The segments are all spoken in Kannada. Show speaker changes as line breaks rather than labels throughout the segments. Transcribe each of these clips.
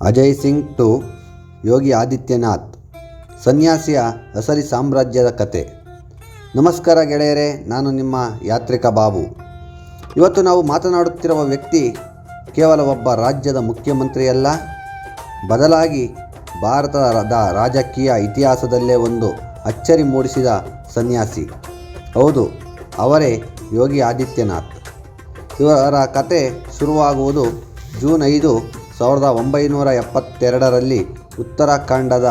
ಅಜಯ್ ಸಿಂಗ್ ಟು ಯೋಗಿ ಆದಿತ್ಯನಾಥ್, ಸನ್ಯಾಸಿಯ ಅಸಲಿ ಸಾಮ್ರಾಜ್ಯದ ಕತೆ. ನಮಸ್ಕಾರ ಗೆಳೆಯರೇ, ನಾನು ನಿಮ್ಮ ಯಾತ್ರಿಕ ಬಾಬು. ಇವತ್ತು ನಾವು ಮಾತನಾಡುತ್ತಿರುವ ವ್ಯಕ್ತಿ ಕೇವಲ ಒಬ್ಬ ರಾಜ್ಯದ ಮುಖ್ಯಮಂತ್ರಿಯಲ್ಲ, ಬದಲಾಗಿ ಭಾರತದ ರಾಜಕೀಯ ಇತಿಹಾಸದಲ್ಲೇ ಒಂದು ಅಚ್ಚರಿ ಮೂಡಿಸಿದ ಸನ್ಯಾಸಿ. ಹೌದು, ಅವರೇ ಯೋಗಿ ಆದಿತ್ಯನಾಥ್. ಇವರ ಕತೆ ಶುರುವಾಗುವುದು ಜೂನ್ 5, 1972ರಲ್ಲಿ ಉತ್ತರಾಖಂಡದ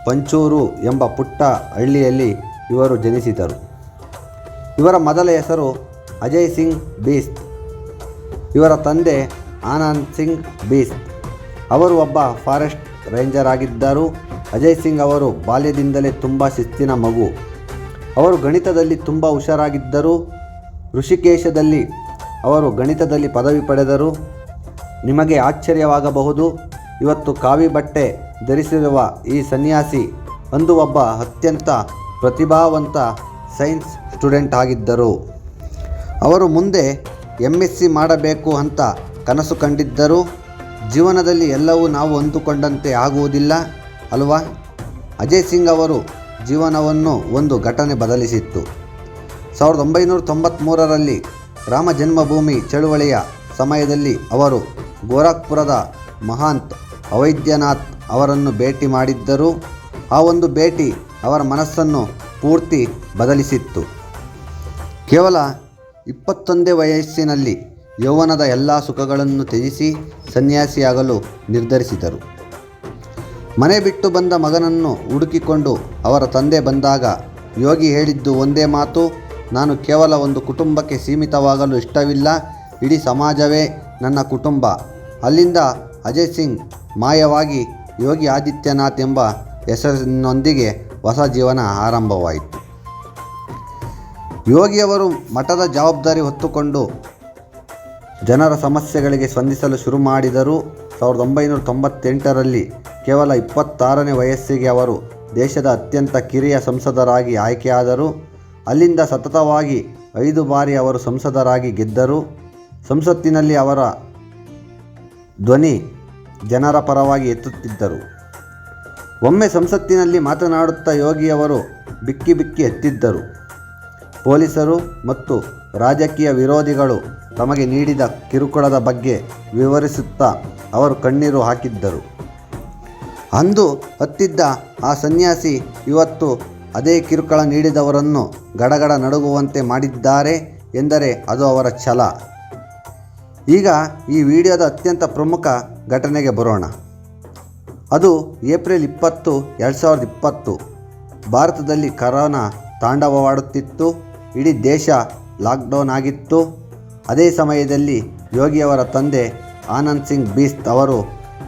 ಪಂಚೂರು ಎಂಬ ಪುಟ್ಟ ಹಳ್ಳಿಯಲ್ಲಿ ಇವರು ಜನಿಸಿದರು. ಇವರ ಮೊದಲ ಹೆಸರು ಅಜಯ್ ಸಿಂಗ್ ಬಿಸ್ತ್. ಇವರ ತಂದೆ ಆನಂದ್ ಸಿಂಗ್ ಬಿಸ್ತ್. ಅವರು ಒಬ್ಬ ಫಾರೆಸ್ಟ್ ರೇಂಜರ್ ಆಗಿದ್ದರು. ಅಜಯ್ ಸಿಂಗ್ ಅವರು ಬಾಲ್ಯದಿಂದಲೇ ತುಂಬ ಶಿಸ್ತಿನ ಮಗು. ಅವರು ಗಣಿತದಲ್ಲಿ ತುಂಬ ಹುಷಾರಾಗಿದ್ದರು. ಋಷಿಕೇಶದಲ್ಲಿ ಅವರು ಗಣಿತದಲ್ಲಿ ಪದವಿ ಪಡೆದರು. ನಿಮಗೆ ಆಶ್ಚರ್ಯವಾಗಬಹುದು, ಇವತ್ತು ಕಾವಿ ಬಟ್ಟೆ ಧರಿಸಿರುವ ಈ ಸನ್ಯಾಸಿ ಅಂದು ಒಬ್ಬ ಅತ್ಯಂತ ಪ್ರತಿಭಾವಂತ ಸೈನ್ಸ್ ಸ್ಟೂಡೆಂಟ್ ಆಗಿದ್ದರು. ಅವರು ಮುಂದೆ MSc ಮಾಡಬೇಕು ಅಂತ ಕನಸು ಕಂಡಿದ್ದರು. ಜೀವನದಲ್ಲಿ ಎಲ್ಲವೂ ನಾವು ಅಂದುಕೊಂಡಂತೆ ಆಗುವುದಿಲ್ಲ ಅಲ್ವಾ? ಅಜಯ್ ಸಿಂಗ್ ಅವರು ಜೀವನವನ್ನು ಒಂದು ಘಟನೆ ಬದಲಿಸಿತ್ತು. 1993ರಲ್ಲಿ ರಾಮ ಜನ್ಮಭೂಮಿ ಚಳುವಳಿಯ ಸಮಯದಲ್ಲಿ ಅವರು ಗೋರಖ್ಪುರದ ಮಹಾಂತ್ ಅವೈದ್ಯನಾಥ್ ಅವರನ್ನು ಭೇಟಿ ಮಾಡಿದ್ದರು. ಆ ಒಂದು ಭೇಟಿ ಅವರ ಮನಸ್ಸನ್ನು ಪೂರ್ತಿ ಬದಲಿಸಿತ್ತು. ಕೇವಲ 21ನೇ ವಯಸ್ಸಿನಲ್ಲಿ ಯೌವನದ ಎಲ್ಲ ಸುಖಗಳನ್ನು ತ್ಯಜಿಸಿ ಸನ್ಯಾಸಿಯಾಗಲು ನಿರ್ಧರಿಸಿದರು. ಮನೆ ಬಿಟ್ಟು ಬಂದ ಮಗನನ್ನು ಹುಡುಕಿಕೊಂಡು ಅವರ ತಂದೆ ಬಂದಾಗ ಯೋಗಿ ಹೇಳಿದ್ದು ಒಂದೇ ಮಾತು: ನಾನು ಕೇವಲ ಒಂದು ಕುಟುಂಬಕ್ಕೆ ಸೀಮಿತವಾಗಲು ಇಷ್ಟವಿಲ್ಲ, ಇಡೀ ಸಮಾಜವೇ ನನ್ನ ಕುಟುಂಬ. ಅಲ್ಲಿಂದ ಅಜಯ್ ಸಿಂಗ್ ಮಾಯವಾಗಿ ಯೋಗಿ ಆದಿತ್ಯನಾಥ್ ಎಂಬ ಹೆಸರಿನೊಂದಿಗೆ ಹೊಸ ಜೀವನ ಆರಂಭವಾಯಿತು. ಯೋಗಿಯವರು ಮಠದ ಜವಾಬ್ದಾರಿ ಹೊತ್ತುಕೊಂಡು ಜನರ ಸಮಸ್ಯೆಗಳಿಗೆ ಸ್ಪಂದಿಸಲು ಶುರು ಮಾಡಿದರು. 1998ರಲ್ಲಿ ಕೇವಲ 26ನೇ ವಯಸ್ಸಿಗೆ ಅವರು ದೇಶದ ಅತ್ಯಂತ ಕಿರಿಯ ಸಂಸದರಾಗಿ ಆಯ್ಕೆಯಾದರು. ಅಲ್ಲಿಂದ ಸತತವಾಗಿ 5 ಬಾರಿ ಅವರು ಸಂಸದರಾಗಿ ಗೆದ್ದರು. ಸಂಸತ್ತಿನಲ್ಲಿ ಅವರ ಧ್ವನಿ ಜನರ ಪರವಾಗಿ ಎತ್ತುತ್ತಿದ್ದರು. ಒಮ್ಮೆ ಸಂಸತ್ತಿನಲ್ಲಿ ಮಾತನಾಡುತ್ತಾ ಯೋಗಿಯವರು ಬಿಕ್ಕಿ ಬಿಕ್ಕಿ ಎತ್ತಿದ್ದರು. ಪೊಲೀಸರು ಮತ್ತು ರಾಜಕೀಯ ವಿರೋಧಿಗಳು ತಮಗೆ ನೀಡಿದ ಕಿರುಕುಳದ ಬಗ್ಗೆ ವಿವರಿಸುತ್ತಾ ಅವರು ಕಣ್ಣೀರು ಹಾಕಿದ್ದರು. ಅಂದು ಹತ್ತಿದ್ದ ಆ ಸನ್ಯಾಸಿ ಇವತ್ತು ಅದೇ ಕಿರುಕುಳ ನೀಡಿದವರನ್ನು ಗಡಗಡ ನಡುಗುವಂತೆ ಮಾಡಿದ್ದಾರೆ ಎಂದರೆ ಅದು ಅವರ ಛಲ. ಈಗ ಈ ವಿಡಿಯೋದ ಅತ್ಯಂತ ಪ್ರಮುಖ ಘಟನೆಗೆ ಬರೋಣ. ಅದು ಏಪ್ರಿಲ್ 20, 2020. ಭಾರತದಲ್ಲಿ ಕರೋನಾ ತಾಂಡವವಾಡುತ್ತಿತ್ತು. ಇಡೀ ದೇಶ ಲಾಕ್ಡೌನ್ ಆಗಿತ್ತು. ಅದೇ ಸಮಯದಲ್ಲಿ ಯೋಗಿಯವರ ತಂದೆ ಆನಂದ್ ಸಿಂಗ್ ಬಿಸ್ತ್ ಅವರು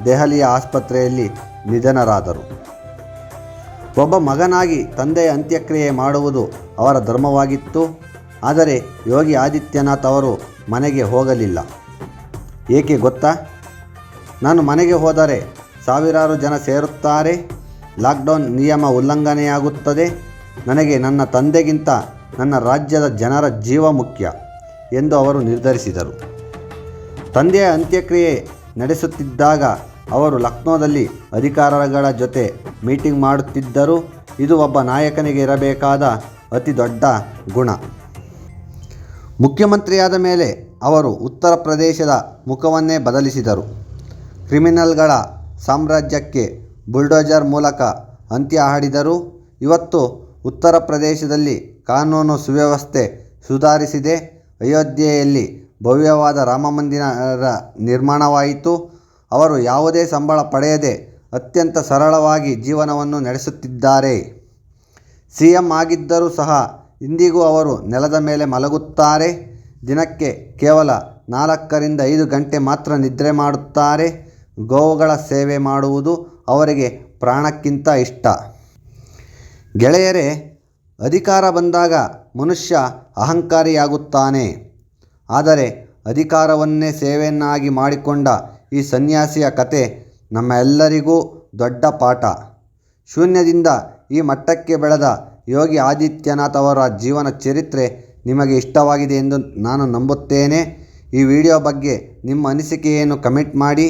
ದೆಹಲಿಯ ಆಸ್ಪತ್ರೆಯಲ್ಲಿ ನಿಧನರಾದರು. ಒಬ್ಬ ಮಗನಾಗಿ ತಂದೆಯ ಅಂತ್ಯಕ್ರಿಯೆ ಮಾಡುವುದು ಅವರ ಧರ್ಮವಾಗಿತ್ತು. ಆದರೆ ಯೋಗಿ ಆದಿತ್ಯನಾಥ್ ಅವರು ಮನೆಗೆ ಹೋಗಲಿಲ್ಲ. ಏಕೆ ಗೊತ್ತಾ? ನಾನು ಮನೆಗೆ ಹೋದರೆ ಸಾವಿರಾರು ಜನ ಸೇರುತ್ತಾರೆ, ಲಾಕ್ಡೌನ್ ನಿಯಮ ಉಲ್ಲಂಘನೆಯಾಗುತ್ತದೆ, ನನಗೆ ನನ್ನ ತಂದೆಗಿಂತ ನನ್ನ ರಾಜ್ಯದ ಜನರ ಜೀವ ಮುಖ್ಯ ಎಂದು ಅವರು ನಿರ್ಧರಿಸಿದರು. ತಂದೆಯ ಅಂತ್ಯಕ್ರಿಯೆ ನಡೆಸುತ್ತಿದ್ದಾಗ ಅವರು ಲಕ್ನೋದಲ್ಲಿ ಅಧಿಕಾರಿಗಳ ಜೊತೆ ಮೀಟಿಂಗ್ ಮಾಡುತ್ತಿದ್ದರು. ಇದು ಒಬ್ಬ ನಾಯಕನಿಗೆ ಇರಬೇಕಾದ ಅತಿ ದೊಡ್ಡ ಗುಣ. ಮುಖ್ಯಮಂತ್ರಿಯಾದ ಮೇಲೆ ಅವರು ಉತ್ತರ ಪ್ರದೇಶದ ಮುಖವನ್ನೇ ಬದಲಿಸಿದರು. ಕ್ರಿಮಿನಲ್ಗಳ ಸಾಮ್ರಾಜ್ಯಕ್ಕೆ ಬುಲ್ಡೋಜರ್ ಮೂಲಕ ಅಂತ್ಯ ಹಾಡಿದರು. ಇವತ್ತು ಉತ್ತರ ಪ್ರದೇಶದಲ್ಲಿ ಕಾನೂನು ಸುವ್ಯವಸ್ಥೆ ಸುಧಾರಿಸಿದೆ. ಅಯೋಧ್ಯೆಯಲ್ಲಿ ಭವ್ಯವಾದ ರಾಮಮಂದಿರ ನಿರ್ಮಾಣವಾಯಿತು. ಅವರು ಯಾವುದೇ ಸಂಬಳ ಪಡೆಯದೆ ಅತ್ಯಂತ ಸರಳವಾಗಿ ಜೀವನವನ್ನು ನಡೆಸುತ್ತಿದ್ದಾರೆ. CM ಆಗಿದ್ದರೂ ಸಹ ಇಂದಿಗೂ ಅವರು ನೆಲದ ಮೇಲೆ ಮಲಗುತ್ತಾರೆ. ದಿನಕ್ಕೆ ಕೇವಲ 4ರಿಂದ 5 ಗಂಟೆ ಮಾತ್ರ ನಿದ್ರೆ ಮಾಡುತ್ತಾರೆ. ಗೋವುಗಳ ಸೇವೆ ಮಾಡುವುದು ಅವರಿಗೆ ಪ್ರಾಣಕ್ಕಿಂತ ಇಷ್ಟ. ಗೆಳೆಯರೇ, ಅಧಿಕಾರ ಬಂದಾಗ ಮನುಷ್ಯ ಅಹಂಕಾರಿಯಾಗುತ್ತಾನೆ. ಆದರೆ ಅಧಿಕಾರವನ್ನೇ ಸೇವೆಯನ್ನಾಗಿ ಮಾಡಿಕೊಂಡ ಈ ಸನ್ಯಾಸಿಯ ಕತೆ ನಮ್ಮೆಲ್ಲರಿಗೂ ದೊಡ್ಡ ಪಾಠ. ಶೂನ್ಯದಿಂದ ಈ ಮಟ್ಟಕ್ಕೆ ಬೆಳೆದ ಯೋಗಿ ಆದಿತ್ಯನಾಥ್ ಅವರ ಜೀವನ ಚರಿತ್ರೆ ನಿಮಗೆ ಇಷ್ಟವಾಗಿದೆ ಎಂದು ನಾನು ನಂಬುತ್ತೇನೆ. ಈ ವಿಡಿಯೋ ಬಗ್ಗೆ ನಿಮ್ಮ ಅನಿಸಿಕೆಯನ್ನು ಕಮೆಂಟ್ ಮಾಡಿ.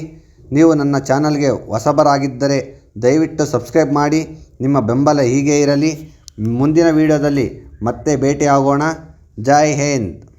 ನೀವು ನನ್ನ ಚಾನಲ್ಗೆ ಹೊಸಬರಾಗಿದ್ದರೆ ದಯವಿಟ್ಟು ಸಬ್ಸ್ಕ್ರೈಬ್ ಮಾಡಿ. ನಿಮ್ಮ ಬೆಂಬಲ ಹೀಗೆ ಇರಲಿ. ಮುಂದಿನ ವಿಡಿಯೋದಲ್ಲಿ ಮತ್ತೆ ಭೇಟಿಯಾಗೋಣ. ಜೈ ಹಿಂದ್.